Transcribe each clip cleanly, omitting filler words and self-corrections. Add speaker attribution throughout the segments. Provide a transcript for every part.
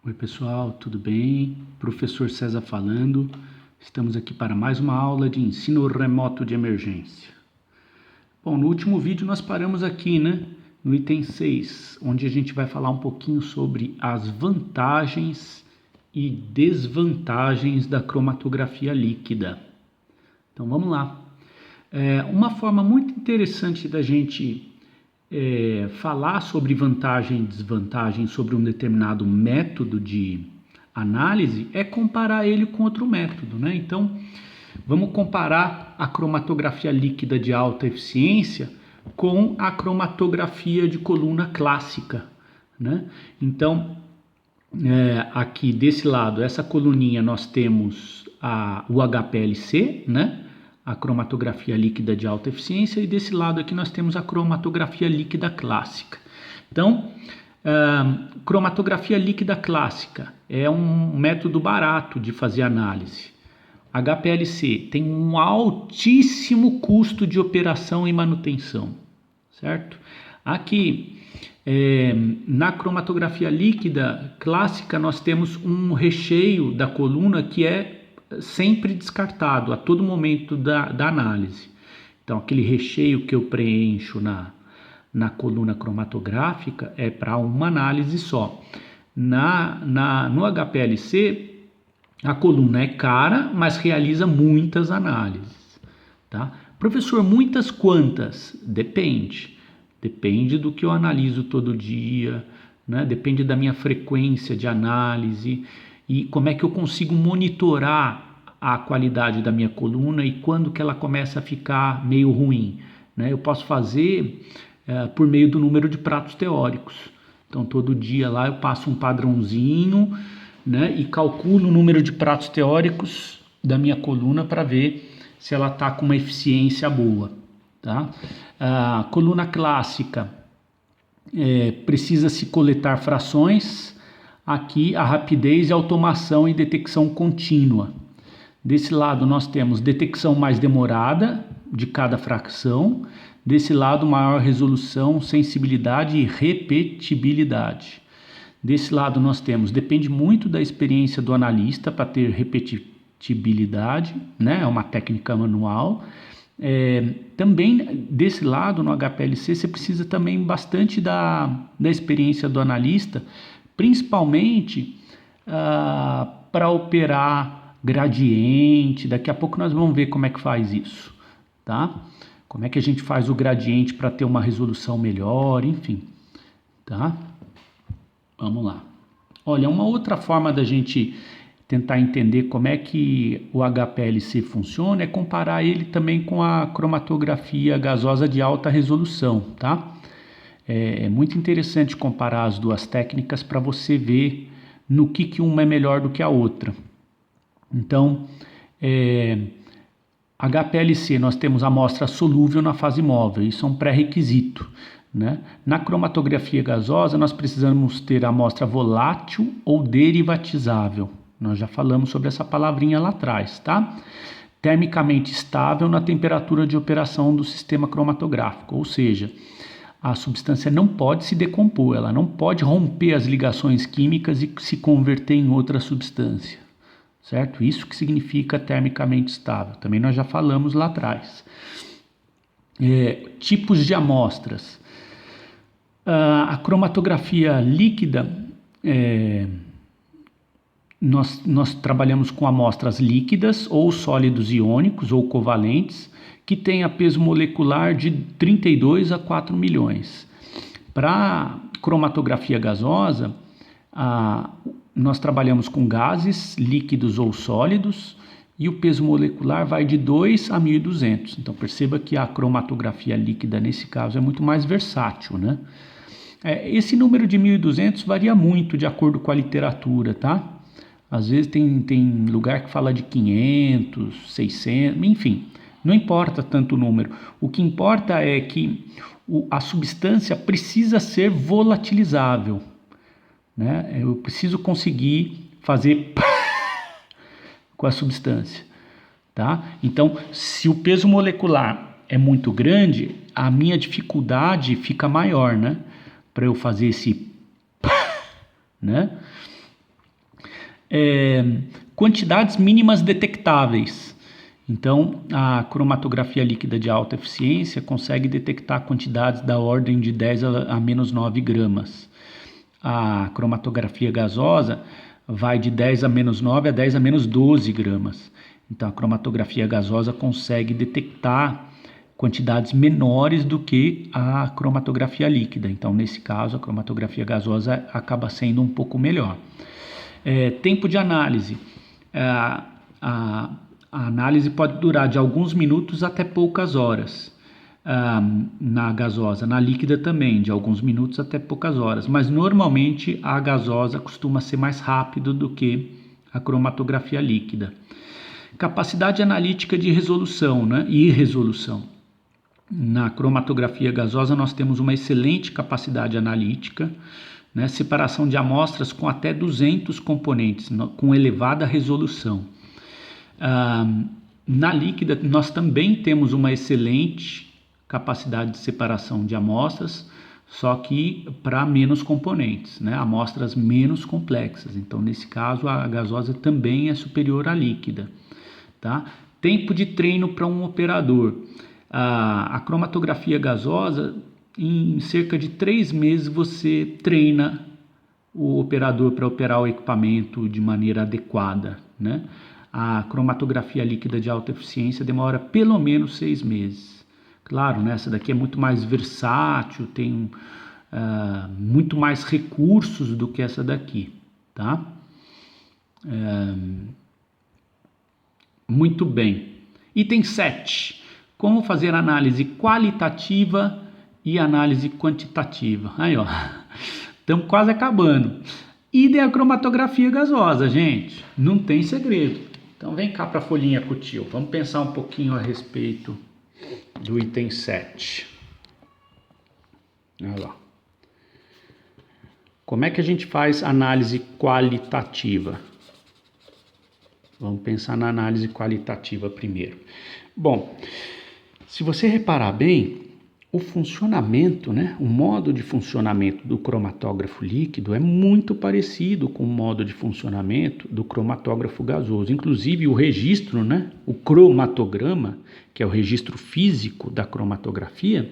Speaker 1: Oi pessoal, tudo bem? Professor César falando. Estamos aqui para mais uma aula de ensino remoto de emergência. Bom, no último vídeo nós paramos aqui, no item 6, onde a gente vai falar um pouquinho sobre as vantagens e desvantagens da cromatografia líquida. Então vamos lá. Uma forma muito interessante da gente falar sobre vantagem e desvantagem sobre um determinado método de análise é comparar ele com outro método, Então, vamos comparar a cromatografia líquida de alta eficiência com a cromatografia de coluna clássica, Então, aqui desse lado, essa coluninha nós temos o HPLC, a cromatografia líquida de alta eficiência, e desse lado aqui nós temos a cromatografia líquida clássica. Então, cromatografia líquida clássica é um método barato de fazer análise. HPLC tem um altíssimo custo de operação e manutenção, certo? Aqui, na cromatografia líquida clássica, nós temos um recheio da coluna que é sempre descartado a todo momento da análise. Então, aquele recheio que eu preencho na coluna cromatográfica é para uma análise só. No HPLC, a coluna é cara, mas realiza muitas análises. Tá? Professor, muitas quantas? Depende. Depende do que eu analiso todo dia, Depende da minha frequência de análise e como é que eu consigo monitorar a qualidade da minha coluna e quando que ela começa a ficar meio ruim. Eu posso fazer por meio do número de pratos teóricos. Então, todo dia lá eu passo um padrãozinho, e calculo o número de pratos teóricos da minha coluna para ver se ela está com uma eficiência boa. Tá? A coluna clássica precisa se coletar frações. Aqui a rapidez, automação e detecção contínua. Desse lado nós temos detecção mais demorada de cada fração. Desse lado, maior resolução, sensibilidade e repetibilidade. Desse lado nós temos, depende muito da experiência do analista para ter repetibilidade, É uma técnica manual. Também desse lado, no HPLC, você precisa também bastante da experiência do analista, principalmente para operar gradiente. Daqui a pouco nós vamos ver como é que faz isso, tá? Como é que a gente faz o gradiente para ter uma resolução melhor, enfim, tá? Vamos lá. Olha, uma outra forma da gente tentar entender como é que o HPLC funciona é comparar ele também com a cromatografia gasosa de alta resolução, tá? É muito interessante comparar as duas técnicas para você ver no que uma é melhor do que a outra. Então, HPLC, nós temos amostra solúvel na fase móvel, isso é um pré-requisito. Na cromatografia gasosa, nós precisamos ter amostra volátil ou derivatizável. Nós já falamos sobre essa palavrinha lá atrás, tá? Termicamente estável na temperatura de operação do sistema cromatográfico, ou seja, a substância não pode se decompor, ela não pode romper as ligações químicas e se converter em outra substância, certo? Isso que significa termicamente estável, também nós já falamos lá atrás. Tipos de amostras. A cromatografia líquida, nós trabalhamos com amostras líquidas ou sólidos iônicos ou covalentes que têm a peso molecular de 32 a 4 milhões. Para cromatografia gasosa, nós trabalhamos com gases líquidos ou sólidos e o peso molecular vai de 2 a 1.200. Então perceba que a cromatografia líquida nesse caso é muito mais versátil, Esse número de 1.200 varia muito de acordo com a literatura, tá? Às vezes tem lugar que fala de 500, 600, enfim, não importa tanto o número. O que importa é que a substância precisa ser volatilizável, Eu preciso conseguir fazer com a substância, tá? Então, se o peso molecular é muito grande, a minha dificuldade fica maior, para eu fazer esse, quantidades mínimas detectáveis. Então, a cromatografia líquida de alta eficiência consegue detectar quantidades da ordem de 10 a menos 9 gramas. A cromatografia gasosa vai de 10 a menos 9 a 10 a menos 12 gramas. Então, a cromatografia gasosa consegue detectar quantidades menores do que a cromatografia líquida. Então, nesse caso, a cromatografia gasosa acaba sendo um pouco melhor. Tempo de análise. A análise pode durar de alguns minutos até poucas horas. Na gasosa, na líquida também, de alguns minutos até poucas horas. Mas normalmente a gasosa costuma ser mais rápido do que a cromatografia líquida. Capacidade analítica de resolução, né, e resolução. Na cromatografia gasosa nós temos uma excelente capacidade analítica, né, separação de amostras com até 200 componentes, com elevada resolução. Na líquida nós também temos uma excelente capacidade de separação de amostras, só que para menos componentes, né, amostras menos complexas. Então, nesse caso, a gasosa também é superior à líquida. Tá? Tempo de treino para um operador. A cromatografia gasosa, em cerca de 3 meses você treina o operador para operar o equipamento de maneira adequada, né? A cromatografia líquida de alta eficiência demora pelo menos 6 meses. Claro, né, essa daqui é muito mais versátil, tem muito mais recursos do que essa daqui, tá? Muito bem. Item 7. Como fazer análise qualitativa e análise quantitativa. Aí, ó. Estamos quase acabando. E a cromatografia gasosa, gente. Não tem segredo. Então vem cá para a folhinha com o tio. Vamos pensar um pouquinho a respeito do item 7. Olha lá. Como é que a gente faz análise qualitativa? Vamos pensar na análise qualitativa primeiro. Bom, se você reparar bem, o funcionamento, né, o modo de funcionamento do cromatógrafo líquido é muito parecido com o modo de funcionamento do cromatógrafo gasoso. Inclusive o registro, né, o cromatograma, que é o registro físico da cromatografia,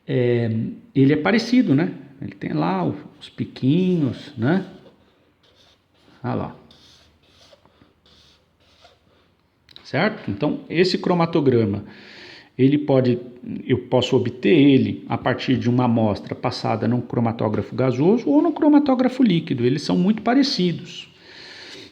Speaker 1: ele é parecido, né? Ele tem lá os piquinhos, né? Olha lá. Certo? Então, esse cromatograma, eu posso obter ele a partir de uma amostra passada num cromatógrafo gasoso ou no cromatógrafo líquido. Eles são muito parecidos.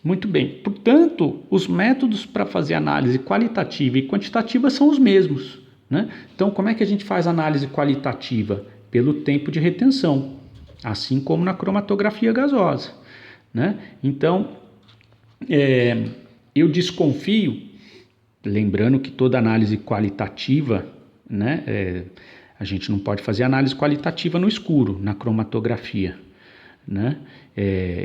Speaker 1: Muito bem. Portanto, os métodos para fazer análise qualitativa e quantitativa são os mesmos, né? Então, como é que a gente faz análise qualitativa? Pelo tempo de retenção, assim como na cromatografia gasosa, né? Então, eu desconfio, lembrando que toda análise qualitativa, né, a gente não pode fazer análise qualitativa no escuro, na cromatografia, né?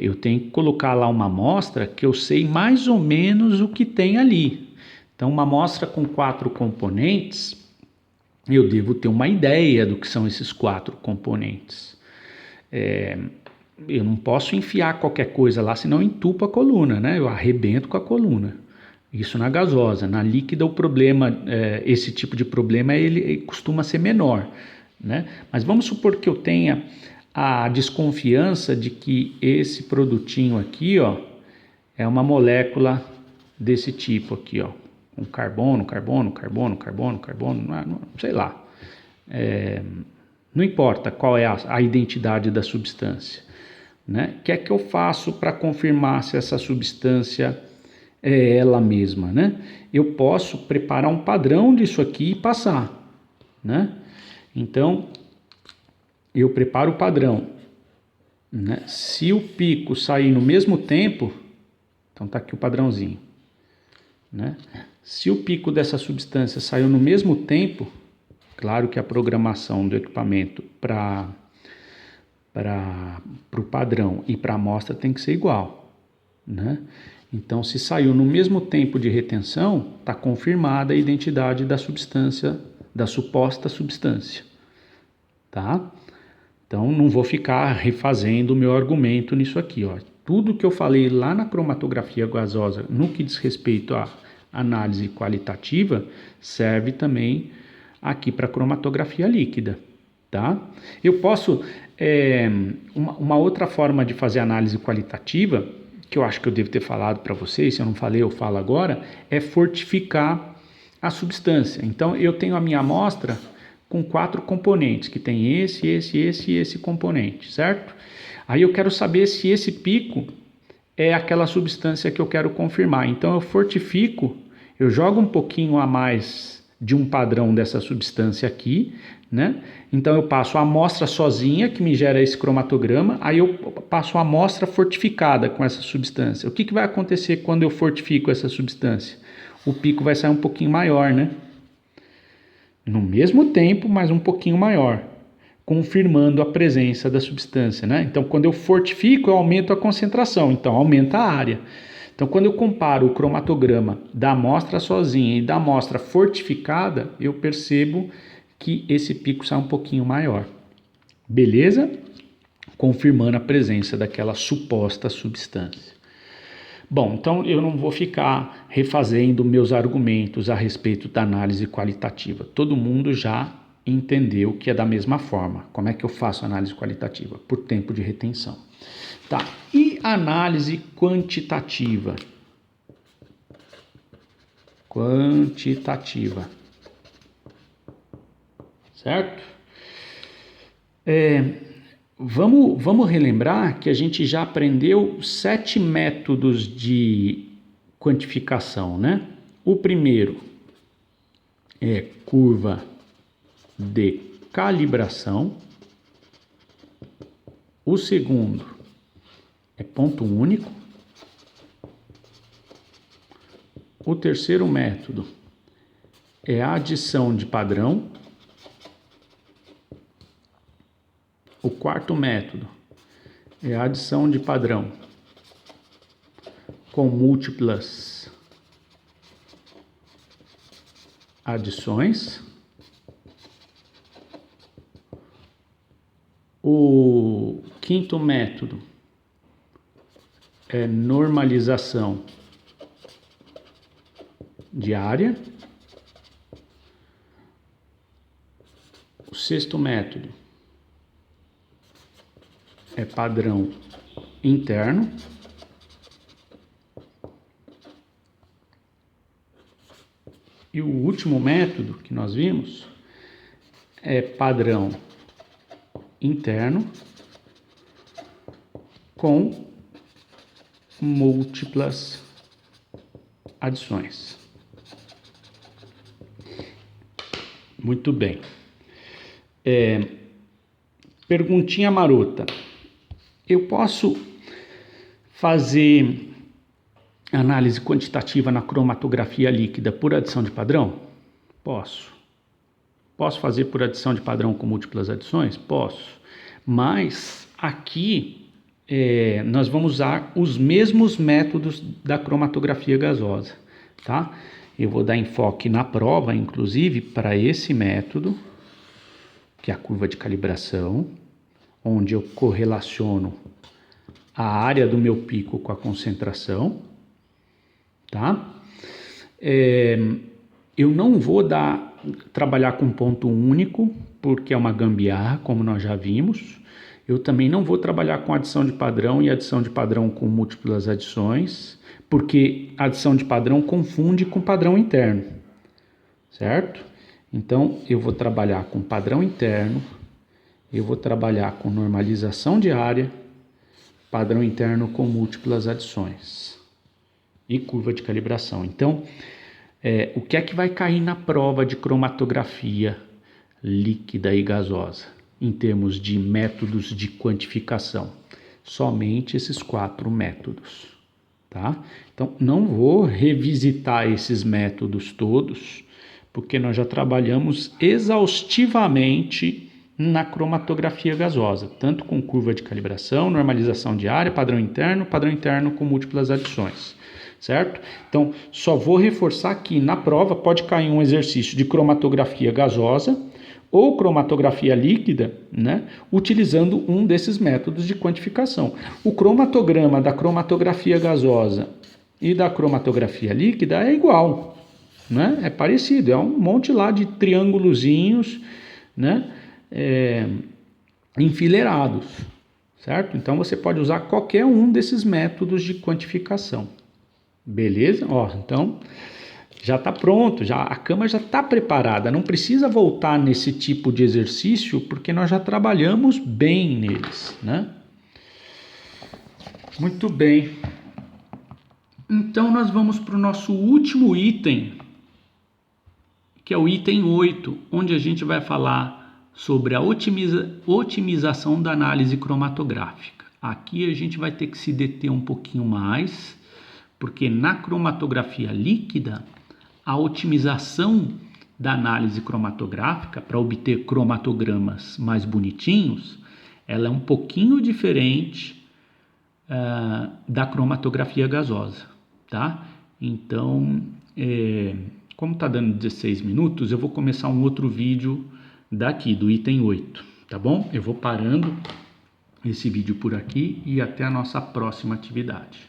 Speaker 1: Eu tenho que colocar lá uma amostra que eu sei mais ou menos o que tem ali. Então, uma amostra com 4 componentes, eu devo ter uma ideia do que são esses 4 componentes. Eu não posso enfiar qualquer coisa lá, senão eu entupo a coluna, né? Eu arrebento com a coluna. Isso na gasosa. Na líquida o problema, esse tipo de problema, ele costuma ser menor, né? Mas vamos supor que eu tenha a desconfiança de que esse produtinho aqui, ó, é uma molécula desse tipo aqui, ó. Um carbono, sei lá. Não importa qual é a identidade da substância, né? O que é que eu faço para confirmar se essa substância é ela mesma, né? Eu posso preparar um padrão disso aqui e passar, né? Então, eu preparo o padrão, né? Se o pico sair no mesmo tempo, então tá aqui o padrãozinho, né? Se o pico dessa substância saiu no mesmo tempo, claro que a programação do equipamento para o padrão e para a amostra tem que ser igual, né? Então, se saiu no mesmo tempo de retenção, está confirmada a identidade da substância, da suposta substância, tá? Então, não vou ficar refazendo o meu argumento nisso aqui, ó. Tudo que eu falei lá na cromatografia gasosa, no que diz respeito à análise qualitativa, serve também aqui para cromatografia líquida, tá? Eu posso, uma outra forma de fazer análise qualitativa, que eu acho que eu devo ter falado para vocês, se eu não falei, eu falo agora, é fortificar a substância. Então, eu tenho a minha amostra com 4 componentes, que tem esse e esse componente, certo? Aí eu quero saber se esse pico é aquela substância que eu quero confirmar. Então eu fortifico, eu jogo um pouquinho a mais de um padrão dessa substância aqui, né? Então eu passo a amostra sozinha, que me gera esse cromatograma, aí eu passo a amostra fortificada com essa substância. O que vai acontecer quando eu fortifico essa substância? O pico vai sair um pouquinho maior, né? No mesmo tempo, mas um pouquinho maior, confirmando a presença da substância, né? Então, quando eu fortifico, eu aumento a concentração, então aumenta a área. Então, quando eu comparo o cromatograma da amostra sozinha e da amostra fortificada, eu percebo que esse pico sai um pouquinho maior. Beleza? Confirmando a presença daquela suposta substância. Bom, então eu não vou ficar refazendo meus argumentos a respeito da análise qualitativa. Todo mundo já entendeu que é da mesma forma. Como é que eu faço análise qualitativa? Por tempo de retenção. Tá, e análise quantitativa? Quantitativa. Certo? Vamos relembrar que a gente já aprendeu 7 métodos de quantificação, né? O primeiro é curva de calibração. O segundo é ponto único. O terceiro método é adição de padrão. O quarto método é a adição de padrão com múltiplas adições. O quinto método é normalização de área. O sexto método é padrão interno. E o último método que nós vimos é padrão interno com múltiplas adições. Muito bem. Perguntinha marota. Eu posso fazer análise quantitativa na cromatografia líquida por adição de padrão? Posso. Posso fazer por adição de padrão com múltiplas adições? Posso. Mas aqui nós vamos usar os mesmos métodos da cromatografia gasosa, tá? Eu vou dar enfoque na prova, inclusive, para esse método, que é a curva de calibração, onde eu correlaciono a área do meu pico com a concentração, tá? Eu não vou trabalhar com ponto único, porque é uma gambiarra, como nós já vimos. Eu também não vou trabalhar com adição de padrão e adição de padrão com múltiplas adições, porque adição de padrão confunde com padrão interno, certo? Então, eu vou trabalhar com padrão interno, eu vou trabalhar com normalização de área, padrão interno com múltiplas adições e curva de calibração. Então, o que é que vai cair na prova de cromatografia líquida e gasosa, em termos de métodos de quantificação? Somente esses 4 métodos, tá? Então, não vou revisitar esses métodos todos, porque nós já trabalhamos exaustivamente na cromatografia gasosa, tanto com curva de calibração, normalização de área, padrão interno com múltiplas adições, certo? Então, só vou reforçar que na prova pode cair um exercício de cromatografia gasosa ou cromatografia líquida, né, utilizando um desses métodos de quantificação. O cromatograma da cromatografia gasosa e da cromatografia líquida é igual, né, é parecido, é um monte lá de triângulozinhos, né, enfileirados, certo? Então você pode usar qualquer um desses métodos de quantificação, beleza? Ó, então já está pronto, a cama já está preparada, não precisa voltar nesse tipo de exercício porque nós já trabalhamos bem neles, né? Muito bem. Então nós vamos para o nosso último item, que é o item 8, onde a gente vai falar sobre a otimização da análise cromatográfica. Aqui a gente vai ter que se deter um pouquinho mais, porque na cromatografia líquida, a otimização da análise cromatográfica para obter cromatogramas mais bonitinhos, ela é um pouquinho diferente da cromatografia gasosa, tá? Então, como está dando 16 minutos, eu vou começar um outro vídeo daqui, do item 8, tá bom? Eu vou parando esse vídeo por aqui e até a nossa próxima atividade.